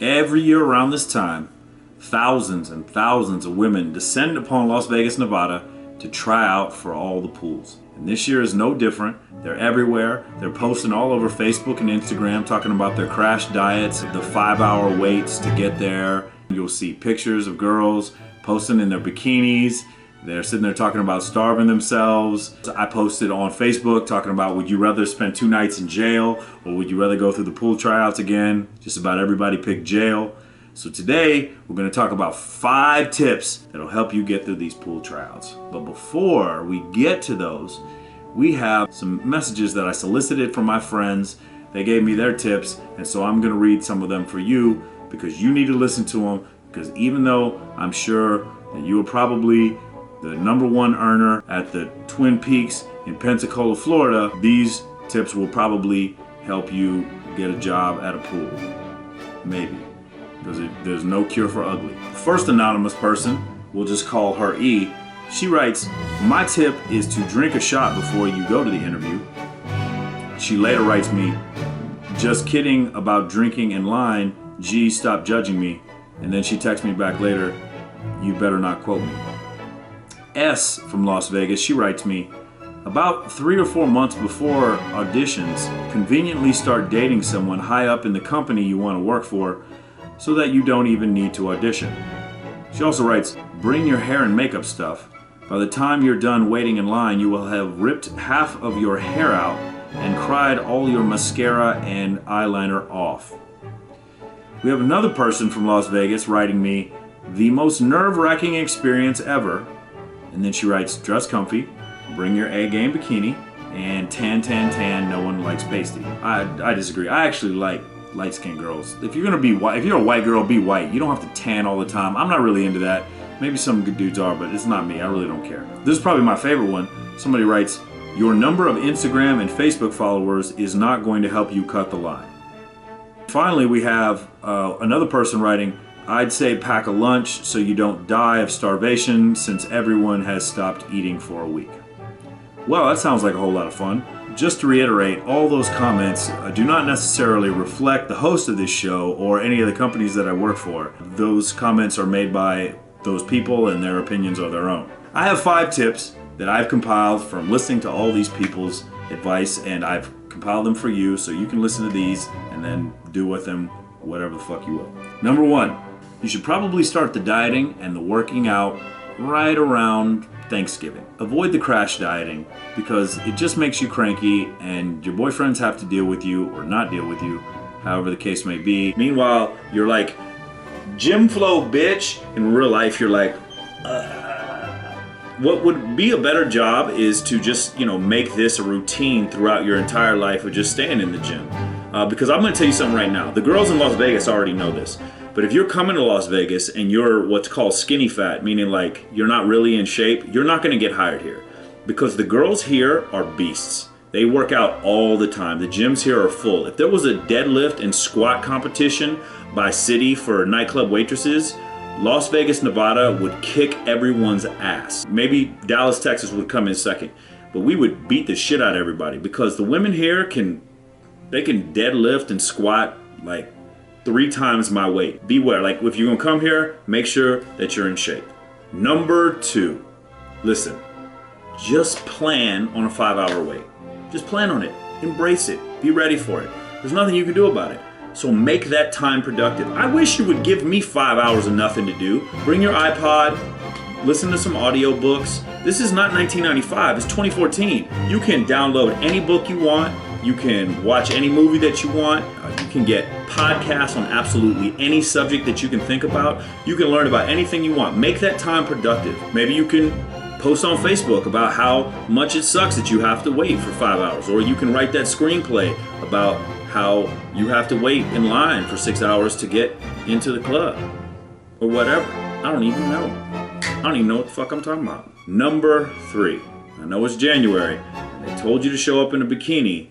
Every year around this time, thousands and thousands of women descend upon Las Vegas, Nevada to try out for all the pools. And this year is no different. They're everywhere. They're posting all over Facebook and Instagram talking about their crash diets, the 5-hour waits to get there. You'll see pictures of girls posting in their bikinis. They're sitting there talking about starving themselves. I posted on Facebook talking about, would you rather spend 2 nights in jail or would you rather go through the pool tryouts again? Just about everybody picked jail. So today we're going to talk about 5 tips that'll help you get through these pool tryouts. But before we get to those, we have some messages that I solicited from my friends. They gave me their tips, and so I'm going to read some of them for you because you need to listen to them, because even though I'm sure that you are probably the #1 earner at the Twin Peaks in Pensacola, Florida, these tips will probably help you get a job at a pool. Maybe. Because there's no cure for ugly. First anonymous person, we'll just call her E. She writes, my tip is to drink a shot before you go to the interview. She later writes me, just kidding about drinking in line, gee, stop judging me. And then she texts me back later, you better not quote me. S from Las Vegas, she writes me, about 3 or 4 months before auditions, conveniently start dating someone high up in the company you want to work for so that you don't even need to audition. She also writes, bring your hair and makeup stuff. By the time you're done waiting in line, you will have ripped half of your hair out and cried all your mascara and eyeliner off. We have another person from Las Vegas writing me, the most nerve-wracking experience ever. And then she writes, dress comfy, bring your A-game bikini, and tan, no one likes pasty. I disagree. I actually like light-skinned girls. If you're gonna be white, if you're a white girl, be white. You don't have to tan all the time. I'm not really into that. Maybe some good dudes are, but it's not me. I really don't care. This is probably my favorite one. Somebody writes, your number of Instagram and Facebook followers is not going to help you cut the line. Finally, we have another person writing, I'd say pack a lunch so you don't die of starvation since everyone has stopped eating for a week. Well, that sounds like a whole lot of fun. Just to reiterate, all those comments do not necessarily reflect the host of this show or any of the companies that I work for. Those comments are made by those people and their opinions are their own. I have 5 tips that I've compiled from listening to all these people's advice, and I've compiled them for you so you can listen to these and then do with them whatever the fuck you will. Number 1, you should probably start the dieting and the working out right around Thanksgiving. Avoid the crash dieting because it just makes you cranky and your boyfriends have to deal with you or not deal with you, however the case may be. Meanwhile, you're like, gym flow bitch. In real life, you're like, What would be a better job is to just, make this a routine throughout your entire life of just staying in the gym. Because I'm going to tell you something right now. The girls in Las Vegas already know this. But if you're coming to Las Vegas and you're what's called skinny fat, meaning like you're not really in shape, you're not going to get hired here. Because the girls here are beasts. They work out all the time. The gyms here are full. If there was a deadlift and squat competition by city for nightclub waitresses, Las Vegas, Nevada would kick everyone's ass. Maybe Dallas, Texas would come in second. But we would beat the shit out of everybody because the women here can deadlift and squat like 3 times my weight. Beware, like if you're gonna come here, make sure that you're in shape. Number 2, listen, just plan on a 5-hour wait. Just plan on it, embrace it, be ready for it. There's nothing you can do about it. So make that time productive. I wish you would give me 5 hours of nothing to do. Bring your iPod, listen to some audiobooks. This is not 1995, it's 2014. You can download any book you want. You can watch any movie that you want. You can get podcasts on absolutely any subject that you can think about. You can learn about anything you want. Make that time productive. Maybe you can post on Facebook about how much it sucks that you have to wait for 5 hours. Or you can write that screenplay about how you have to wait in line for 6 hours to get into the club. Or whatever. I don't even know. I don't even know what the fuck I'm talking about. Number 3. I know it's January, and they told you to show up in a bikini,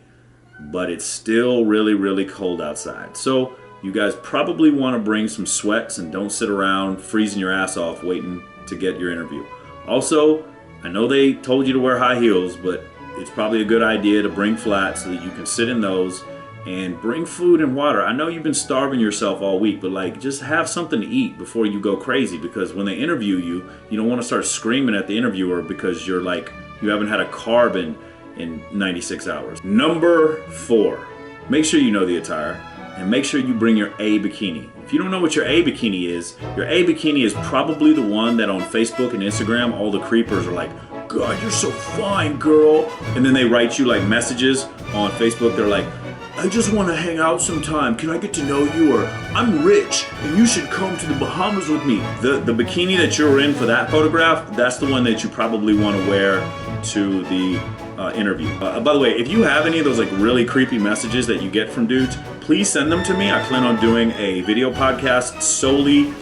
but it's still really, really cold outside. So you guys probably want to bring some sweats and don't sit around freezing your ass off waiting to get your interview. Also, I know they told you to wear high heels, but it's probably a good idea to bring flats so that you can sit in those and bring food and water. I know you've been starving yourself all week, but like just have something to eat before you go crazy, because when they interview you, you don't want to start screaming at the interviewer because you're like, you haven't had a carb in 96 hours. Number 4, make sure you know the attire and make sure you bring your A bikini. If you don't know what your A bikini is probably the one that on Facebook and Instagram, all the creepers are like, God, you're so fine, girl. And then they write you like messages on Facebook. They're like, I just want to hang out sometime. Can I get to know you? Or I'm rich and you should come to the Bahamas with me. The bikini that you're in for that photograph, that's the one that you probably want to wear to the interview. By the way, if you have any of those like really creepy messages that you get from dudes, please send them to me. I plan on doing a video podcast solely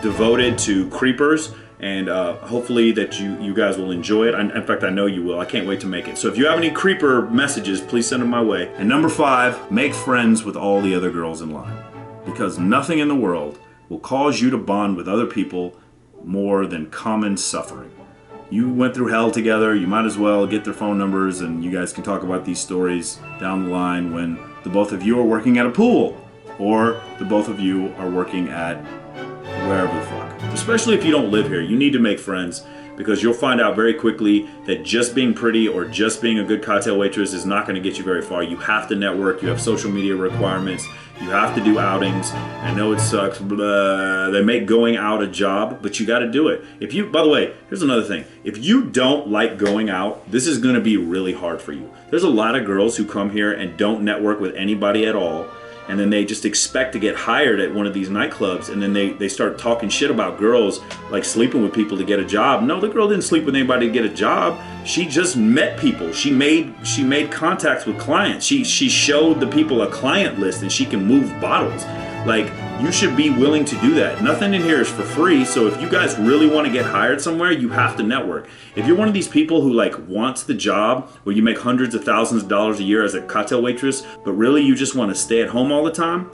devoted to creepers, and hopefully that you guys will enjoy it. In fact, I know you will. I can't wait to make it. So if you have any creeper messages, please send them my way. And number 5, make friends with all the other girls in line, because nothing in the world will cause you to bond with other people more than common suffering. You went through hell together, you might as well get their phone numbers and you guys can talk about these stories down the line when the both of you are working at a pool, or the both of you are working at wherever the fuck. Especially if you don't live here, you need to make friends, because you'll find out very quickly that just being pretty or just being a good cocktail waitress is not going to get you very far. You have to network, you have social media requirements, you have to do outings. I know it sucks, they make going out a job, but you got to do it. If you, by the way, here's another thing. If you don't like going out, this is going to be really hard for you. There's a lot of girls who come here and don't network with anybody at all, and then they just expect to get hired at one of these nightclubs, and then they start talking shit about girls like sleeping with people to get a job. No, the girl didn't sleep with anybody to get a job. She just met people. She made contacts with clients. She showed the people a client list, and she can move bottles. Like, you should be willing to do that. Nothing in here is for free, so if you guys really want to get hired somewhere, you have to network. If you're one of these people who like wants the job where you make hundreds of thousands of dollars a year as a cocktail waitress, but really you just want to stay at home all the time,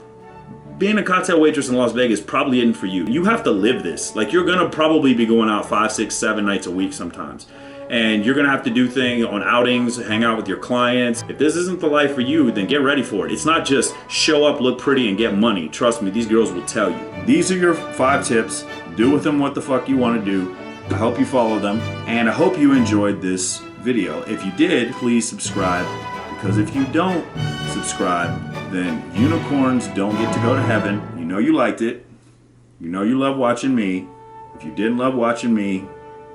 being a cocktail waitress in Las Vegas probably isn't for you. You have to live this. Like, you're gonna probably be going out 5, 6, 7 nights a week sometimes. And you're gonna have to do things on outings, hang out with your clients. If this isn't the life for you, then get ready for it. It's not just show up, look pretty, and get money. Trust me, these girls will tell you. These are your 5 tips. Do with them what the fuck you wanna do. I hope you follow them, and I hope you enjoyed this video. If you did, please subscribe, because if you don't subscribe, then unicorns don't get to go to heaven. You know you liked it. You know you love watching me. If you didn't love watching me,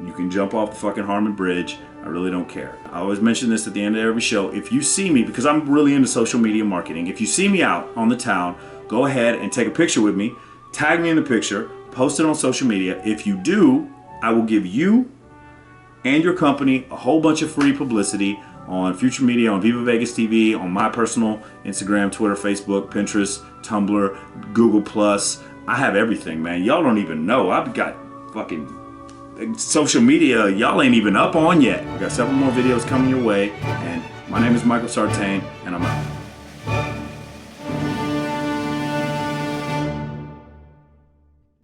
you can jump off the fucking Harmon Bridge. I really don't care. I always mention this at the end of every show. If you see me, because I'm really into social media marketing, if you see me out on the town, go ahead and take a picture with me, tag me in the picture, post it on social media. If you do, I will give you and your company a whole bunch of free publicity on Future Media, on Viva Vegas TV, on my personal Instagram, Twitter, Facebook, Pinterest, Tumblr, Google+. I have everything, man. Y'all don't even know. I've got fucking social media y'all ain't even up on yet. We got several more videos coming your way, and my name is Michael Sartain, and I'm out.